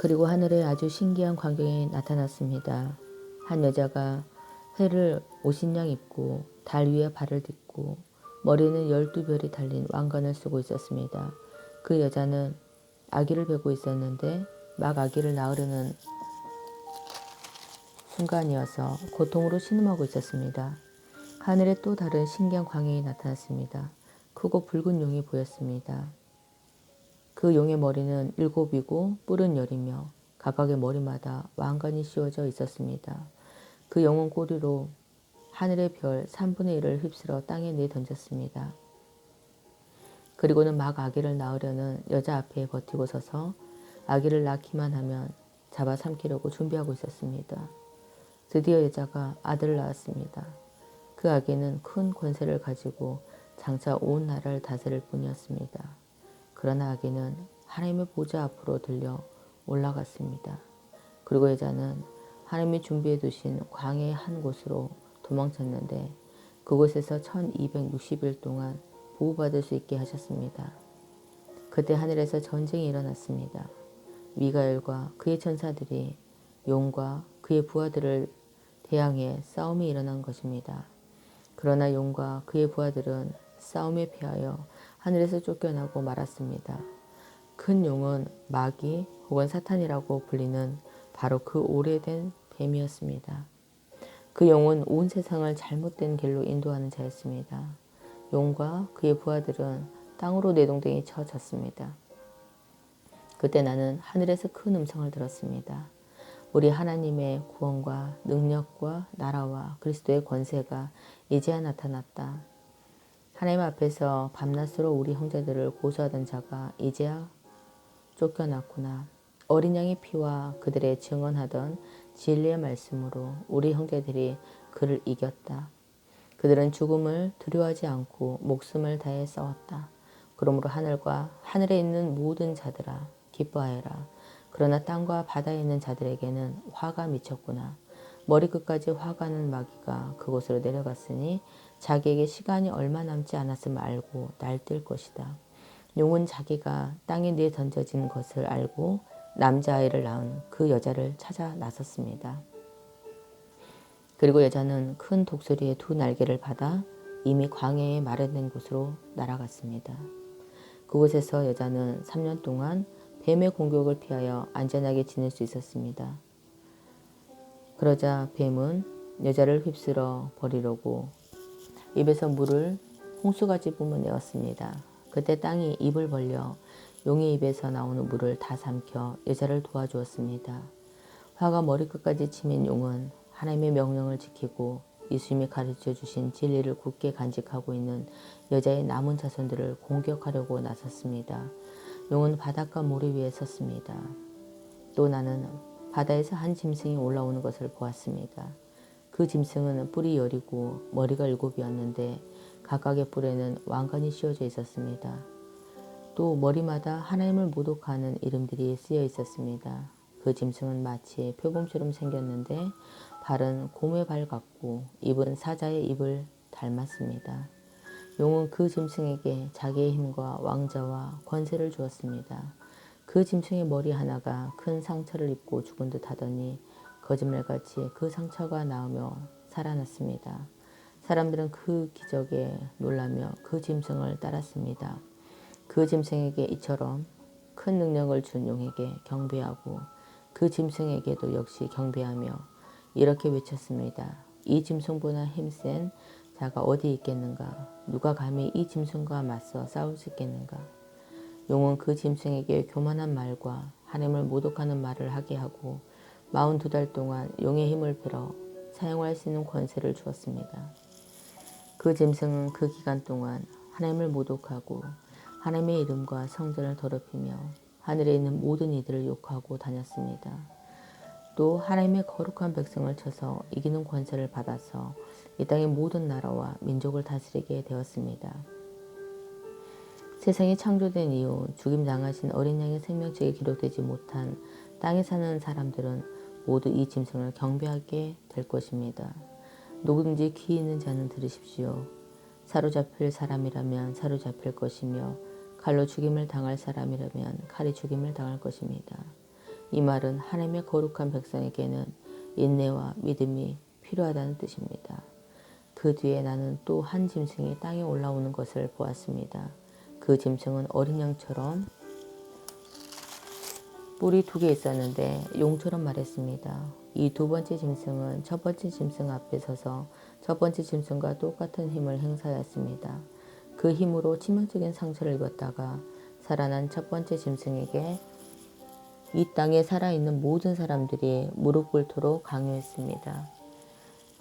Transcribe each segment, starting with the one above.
그리고 하늘에 아주 신기한 광경이 나타났습니다. 한 여자가 해를 50냥 입고 달 위에 발을 딛고 머리는 12별이 달린 왕관을 쓰고 있었습니다. 그 여자는 아기를 베고 있었는데 막 아기를 낳으려는 순간이어서 고통으로 신음하고 있었습니다. 하늘에 또 다른 신기한 광경이 나타났습니다. 크고 붉은 용이 보였습니다. 그 용의 머리는 7이고 뿔은 10이며 각각의 머리마다 왕관이 씌워져 있었습니다. 그 용은 꼬리로 하늘의 별 3분의 1을 휩쓸어 땅에 내던졌습니다. 그리고는 막 아기를 낳으려는 여자 앞에 버티고 서서 아기를 낳기만 하면 잡아 삼키려고 준비하고 있었습니다. 드디어 여자가 아들을 낳았습니다. 그 아기는 큰 권세를 가지고 장차 온 나라를 다스릴 뿐이었습니다. 그러나 아기는 하나님의 보좌 앞으로 들려 올라갔습니다. 그리고 여자는 하나님이 준비해 두신 광야의 한 곳으로 도망쳤는데 그곳에서 1260일 동안 보호받을 수 있게 하셨습니다. 그때 하늘에서 전쟁이 일어났습니다. 미가엘과 그의 천사들이 용과 그의 부하들을 대항해 싸움이 일어난 것입니다. 그러나 용과 그의 부하들은 싸움에 패하여 하늘에서 쫓겨나고 말았습니다. 큰 용은 마귀 혹은 사탄이라고 불리는 바로 그 오래된 뱀이었습니다. 그 용은 온 세상을 잘못된 길로 인도하는 자였습니다. 용과 그의 부하들은 땅으로 내동댕이 쳐졌습니다. 그때 나는 하늘에서 큰 음성을 들었습니다. 우리 하나님의 구원과 능력과 나라와 그리스도의 권세가 이제야 나타났다. 하나님 앞에서 밤낮으로 우리 형제들을 고소하던 자가 이제야 쫓겨났구나. 어린 양의 피와 그들의 증언하던 진리의 말씀으로 우리 형제들이 그를 이겼다. 그들은 죽음을 두려워하지 않고 목숨을 다해 싸웠다. 그러므로 하늘과 하늘에 있는 모든 자들아 기뻐하여라. 그러나 땅과 바다에 있는 자들에게는 화가 미쳤구나. 머리끝까지 화가는 마귀가 그곳으로 내려갔으니 자기에게 시간이 얼마 남지 않았음을 알고 날뛸 것이다. 용은 자기가 땅에 내던져진 것을 알고 남자아이를 낳은 그 여자를 찾아 나섰습니다. 그리고 여자는 큰 독수리의 2날개를 받아 이미 광야에 마련된 곳으로 날아갔습니다. 그곳에서 여자는 3년 동안 뱀의 공격을 피하여 안전하게 지낼 수 있었습니다. 그러자 뱀은 여자를 휩쓸어 버리려고 입에서 물을 홍수같이 뿜어내었습니다. 그때 땅이 입을 벌려 용의 입에서 나오는 물을 다 삼켜 여자를 도와주었습니다. 화가 머리끝까지 치민 용은 하나님의 명령을 지키고 예수님이 가르쳐 주신 진리를 굳게 간직하고 있는 여자의 남은 자손들을 공격하려고 나섰습니다. 용은 바닷가 모래 위에 섰습니다. 또 나는 바다에서 한 짐승이 올라오는 것을 보았습니다. 그 짐승은 뿔이 10이고 머리가 7이었는데 각각의 뿔에는 왕관이 씌워져 있었습니다. 또 머리마다 하나님을 모독하는 이름들이 쓰여 있었습니다. 그 짐승은 마치 표범처럼 생겼는데 발은 곰의 발 같고 입은 사자의 입을 닮았습니다. 용은 그 짐승에게 자기의 힘과 왕자와 권세를 주었습니다. 그 짐승의 머리 하나가 큰 상처를 입고 죽은 듯 하더니 거짓말같이 그 상처가 나으며 살아났습니다. 사람들은 그 기적에 놀라며 그 짐승을 따랐습니다. 그 짐승에게 이처럼 큰 능력을 준 용에게 경배하고 그 짐승에게도 역시 경배하며 이렇게 외쳤습니다. 이 짐승보다 힘센 자가 어디 있겠는가? 누가 감히 이 짐승과 맞서 싸울 수 있겠는가? 용은 그 짐승에게 교만한 말과 하나님을 모독하는 말을 하게 하고 42달 동안 용의 힘을 빌어 사용할 수 있는 권세를 주었습니다. 그 짐승은 그 기간 동안 하나님을 모독하고 하나님의 이름과 성전을 더럽히며 하늘에 있는 모든 이들을 욕하고 다녔습니다. 또 하나님의 거룩한 백성을 쳐서 이기는 권세를 받아서 이 땅의 모든 나라와 민족을 다스리게 되었습니다. 세상이 창조된 이후 죽임당하신 어린 양의 생명책에 기록되지 못한 땅에 사는 사람들은 모두 이 짐승을 경배하게 될 것입니다. 누구든지 귀 있는 자는 들으십시오. 사로잡힐 사람이라면 사로잡힐 것이며 칼로 죽임을 당할 사람이라면 칼이 죽임을 당할 것입니다. 이 말은 하나님의 거룩한 백성에게는 인내와 믿음이 필요하다는 뜻입니다. 그 뒤에 나는 또 한 짐승이 땅에 올라오는 것을 보았습니다. 그 짐승은 어린 양처럼 뿔이 2개 있었는데 용처럼 말했습니다. 이 두 번째 짐승은 첫 번째 짐승 앞에 서서 첫 번째 짐승과 똑같은 힘을 행사하였습니다. 그 힘으로 치명적인 상처를 입었다가 살아난 첫 번째 짐승에게 이 땅에 살아있는 모든 사람들이 무릎 꿇도록 강요했습니다.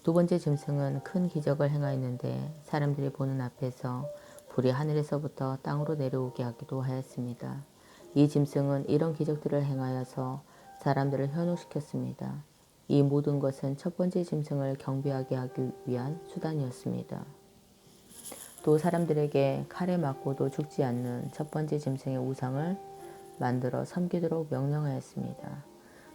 두 번째 짐승은 큰 기적을 행하였는데 사람들이 보는 앞에서 불이 하늘에서부터 땅으로 내려오게 하기도 하였습니다. 이 짐승은 이런 기적들을 행하여서 사람들을 현혹시켰습니다. 이 모든 것은 첫 번째 짐승을 경배하게 하기 위한 수단이었습니다. 또 사람들에게 칼에 맞고도 죽지 않는 첫 번째 짐승의 우상을 만들어 섬기도록 명령하였습니다.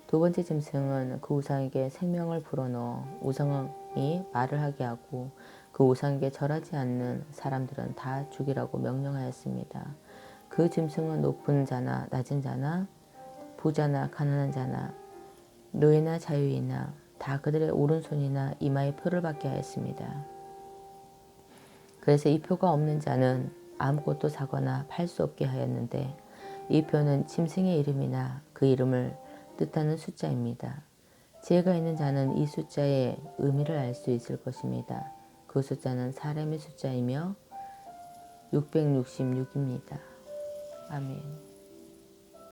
두 번째 짐승은 그 우상에게 생명을 불어넣어 우상이 말을 하게 하고 그 우상에게 절하지 않는 사람들은 다 죽이라고 명령하였습니다. 그 짐승은 높은 자나 낮은 자나 부자나 가난한 자나 노예나 자유인이나 다 그들의 오른손이나 이마에 표를 받게 하였습니다. 그래서 이 표가 없는 자는 아무것도 사거나 팔 수 없게 하였는데 이 표는 짐승의 이름이나 그 이름을 뜻하는 숫자입니다. 지혜가 있는 자는 이 숫자의 의미를 알 수 있을 것입니다. 그 숫자는 사람의 숫자이며 666입니다. 아멘.